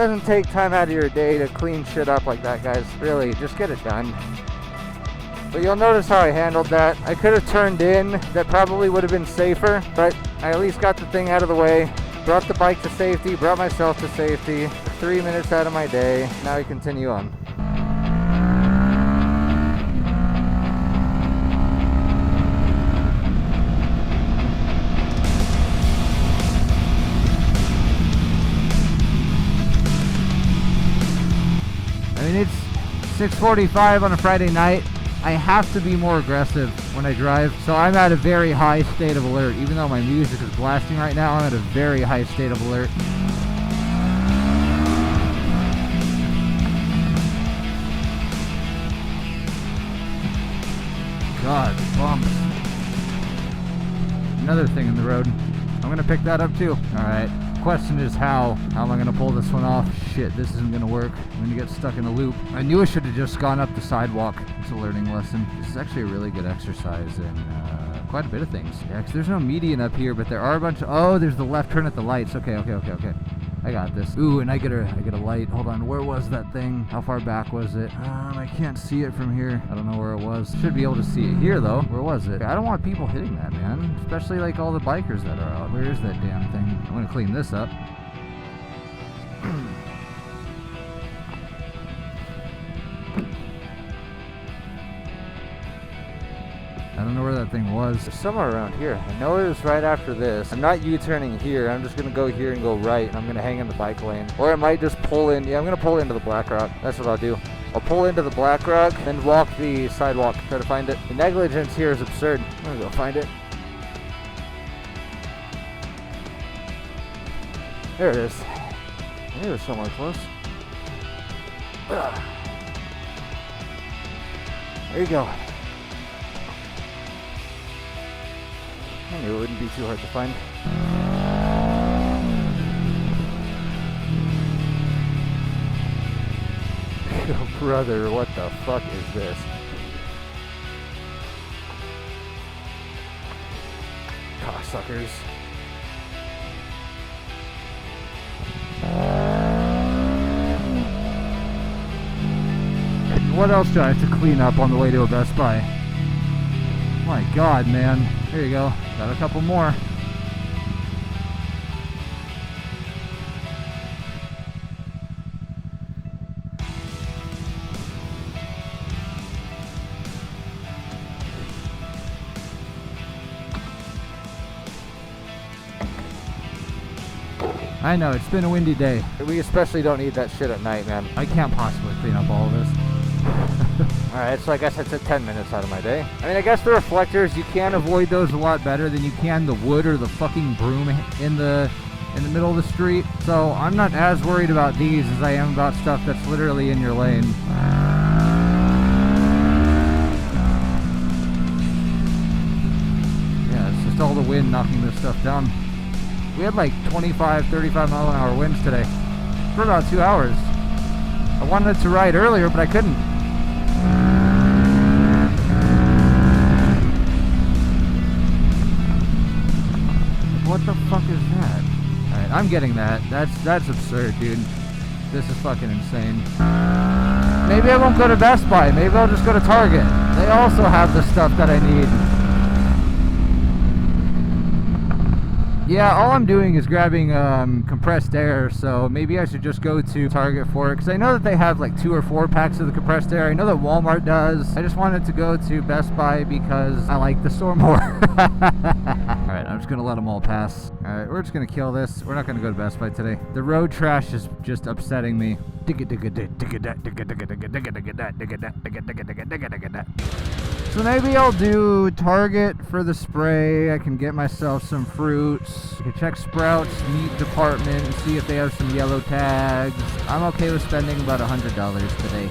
doesn't take time out of your day to clean shit up like that, guys. Really, just get it done. But you'll notice how I handled that. I could have turned in. That probably would have been safer, but I at least got the thing out of the way. Brought the bike to safety, brought myself to safety. 3 minutes out of my day. Now we continue on. I mean, it's 6:45 on a Friday night. I have to be more aggressive when I drive, so I'm at a very high state of alert. Even though my music is blasting right now, I'm at a very high state of alert. God, bumps. Another thing in the road. I'm gonna pick that up too. Alright. Question is how am I gonna pull this one off? Shit, this isn't gonna work. I'm gonna get stuck in a loop. I knew I should have just gone up the sidewalk. It's a learning lesson. This is actually a really good exercise in quite a bit of things. Yeah, 'cause there's no median up here, but there are a bunch of, oh, there's the left turn at the lights. Okay. I got this. Ooh, and I get a light. Hold on, where was that thing? How far back was it? I can't see it from here. I don't know where it was. Should be able to see it here though. Where was it? I don't want people hitting that, man. Especially like all the bikers that are out. Where is that damn thing? I'm gonna clean this up. I don't know where that thing was. It's somewhere around here. I know it was right after this. I'm not U-turning here. I'm just going to go here and go right, and I'm going to hang in the bike lane. Or I might just pull in. Yeah, I'm going to pull into the Black Rock. That's what I'll do. I'll pull into the Black Rock and walk the sidewalk. Try to find it. The negligence here is absurd. I'm going to go find it. There it is. I knew it was somewhere close. Ugh. There you go. I knew it wouldn't be too hard to find. Oh, brother, what the fuck is this? Cocksuckers. What else do I have to clean up on the way to a Best Buy? My God, man. There you go. Got a couple more. I know, it's been a windy day. We especially don't need that shit at night, man. I can't possibly clean up all of this. Alright, so I guess that's at 10 minutes out of my day. I mean, I guess the reflectors, you can avoid those a lot better than you can the wood or the fucking broom in the middle of the street. So I'm not as worried about these as I am about stuff that's literally in your lane. Yeah, it's just all the wind knocking this stuff down. We had like 25, 35 mile an hour winds today for about 2 hours. I wanted to ride earlier, but I couldn't. What the fuck is that? Alright, I'm getting that. That's absurd, dude. This is fucking insane. Maybe I won't go to Best Buy. Maybe I'll just go to Target. They also have the stuff that I need. Yeah, all I'm doing is grabbing compressed air, so maybe I should just go to Target for it, because I know that they have like 2 or 4 packs of the compressed air. I know that Walmart does. I just wanted to go to Best Buy because I like the store more. Alright, I'm just going to let them all pass. Alright, we're just going to kill this. We're not going to go to Best Buy today. The road trash is just upsetting me. So maybe I'll do Target for the spray. I can get myself some fruits. I can check Sprouts meat department and see if they have some yellow tags. I'm okay with spending about $100 today.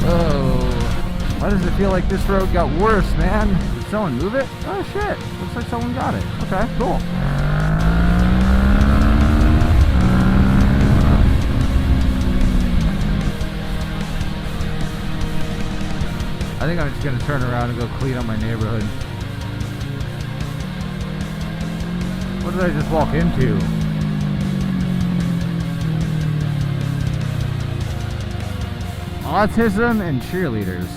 Oh, why does it feel like this road got worse, man? Did someone move it? Oh shit, looks like someone got it. Okay, cool. I think I'm just going to turn around and go clean up my neighborhood. What did I just walk into? Autism and cheerleaders.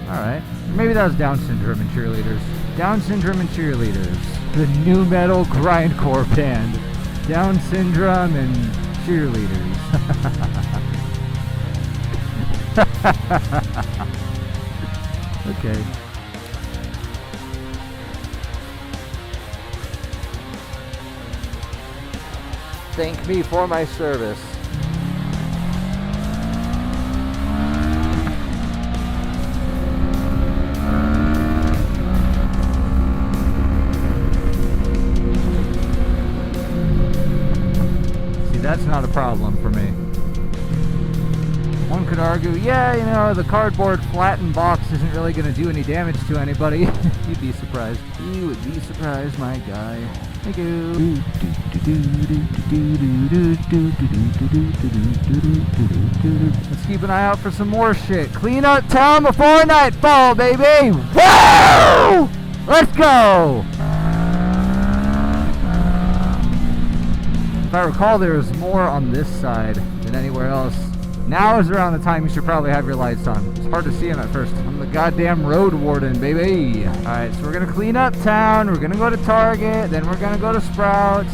Alright. Maybe that was Down syndrome and cheerleaders. Down syndrome and cheerleaders. The new metal grindcore band. Down syndrome and cheerleaders. Okay. Thank me for my service. See, that's not a problem for me. One could argue, yeah, you know, the cardboard flattened box isn't really going to do any damage to anybody. You'd be surprised. You would be surprised, my guy. Thank you. Let's keep an eye out for some more shit. Clean up town before nightfall, baby! Woo! Let's go! If I recall, there was more on this side than anywhere else. Now is around the time you should probably have your lights on. It's hard to see them at first. I'm the goddamn road warden, baby. Alright, so we're gonna clean up town. We're gonna go to Target. Then we're gonna go to Sprouts.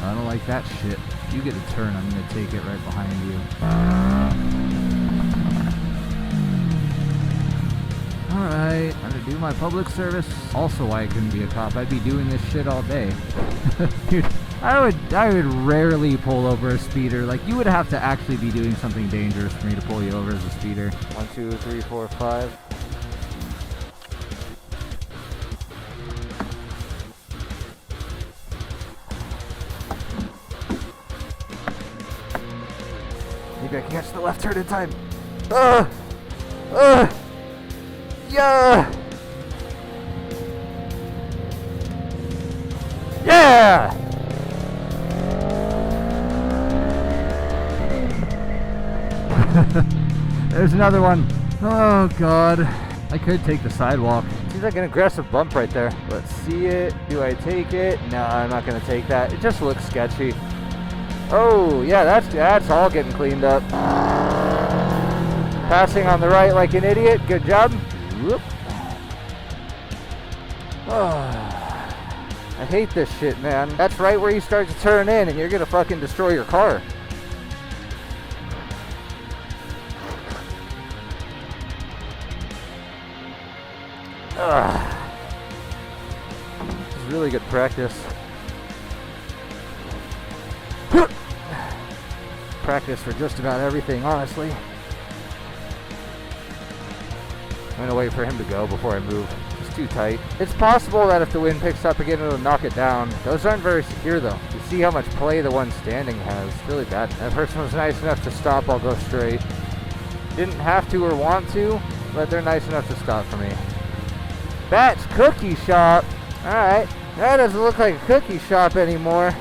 I don't like that shit. If you get a turn, I'm gonna take it right behind you. Alright, I'm gonna do my public service. Also why I couldn't be a cop. I'd be doing this shit all day. Dude. I would rarely pull over a speeder. Like, you would have to actually be doing something dangerous for me to pull you over as a speeder. 1, 2, 3, 4, 5. Maybe I can catch the left turn in time. Yeah! Yeah! There's another one. Oh god. I could take the sidewalk. Seems like an aggressive bump right there. Let's see it. Do I take it? No, I'm not gonna take that. It just looks sketchy. Oh yeah, that's all getting cleaned up. Passing on the right like an idiot. Good job. Whoop. Oh, I hate this shit, man. That's right where you start to turn in and you're gonna fucking destroy your car. This is really good practice. Practice for just about everything, honestly. I'm gonna wait for him to go before I move. It's too tight. It's possible that if the wind picks up again, it'll knock it down. Those aren't very secure, though. You see how much play the one standing has. It's really bad. That person was nice enough to stop. I'll go straight. Didn't have to or want to, but they're nice enough to stop for me. That's Cookie Shop. Alright. That doesn't look like a cookie shop anymore.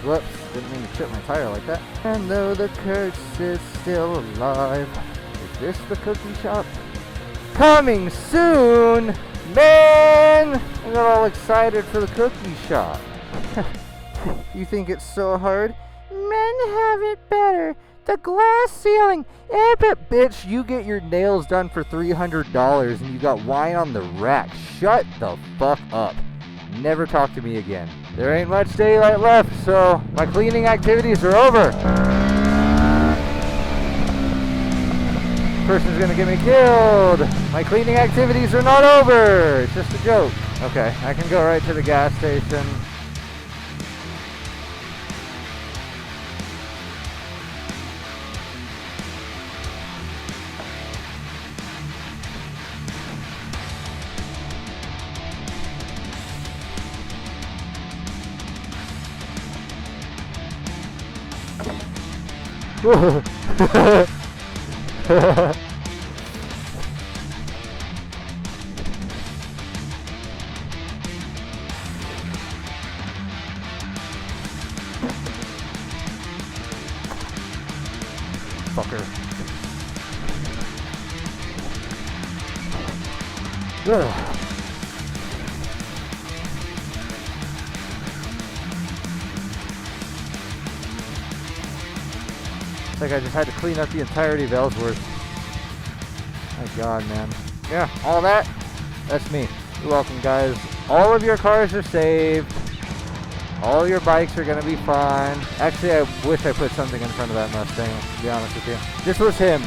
Whoops. Didn't mean to chip my tire like that. And though the curse is still alive. Is this the cookie shop? Coming soon! Man! I got all excited for the cookie shop. You think it's so hard? Men have it better. The glass ceiling. But bitch, you get your nails done for $300 and you got wine on the rack. Shut the fuck up. Never talk to me again. There ain't much daylight left, so my cleaning activities are over. Person's gonna get me killed. My cleaning activities are not over. It's just a joke. Okay, I can go right to the gas station. Fucker. Ugh. It's like I just had to clean up the entirety of Ellsworth. My God, man. Yeah, all that, that's me. You're welcome, guys. All of your cars are saved. All your bikes are gonna be fine. Actually, I wish I put something in front of that Mustang, to be honest with you. This was him.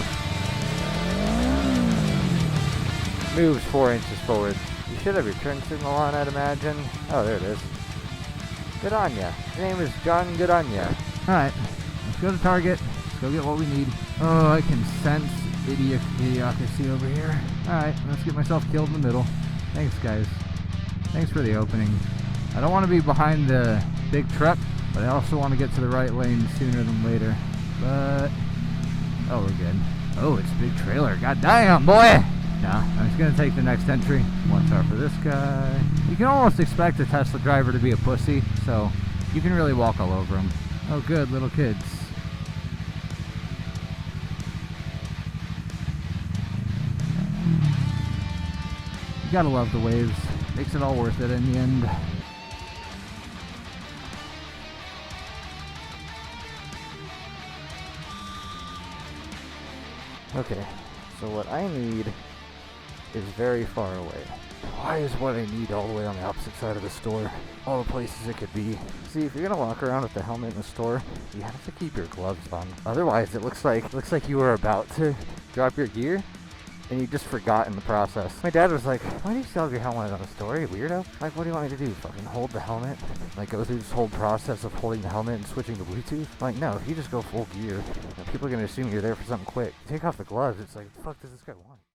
Moves 4 inches forward. You should have your turn signal on, I'd imagine. Oh, there it is. Good on ya. Your name is John Good on ya. Alright, let's go to Target. Let's go get what we need. Oh, I can sense idiocracy over here. Alright, let's get myself killed in the middle. Thanks, guys. Thanks for the opening. I don't want to be behind the big truck, but I also want to get to the right lane sooner than later. But, oh, we're good. Oh, it's a big trailer. God damn, boy! Nah, I'm just gonna take the next entry. Watch out for this guy. You can almost expect a Tesla driver to be a pussy, so you can really walk all over him. Oh, good, little kids. You gotta love the waves. Makes it all worth it in the end. Okay, so what I need is very far away. Why is what I need all the way on the opposite side of the store? All the places it could be. See, if you're gonna walk around with the helmet in the store, you have to keep your gloves on. Otherwise, it looks like you were about to drop your gear, and you just forgot in the process. My dad was like, "Why do you still have your helmet on the store, you weirdo? Like, what do you want me to do? Fucking hold the helmet? Like, go through this whole process of holding the helmet and switching to Bluetooth?" I'm like, no, if you just go full gear, people are gonna assume you're there for something quick. Take off the gloves, it's like, what the fuck does this guy want?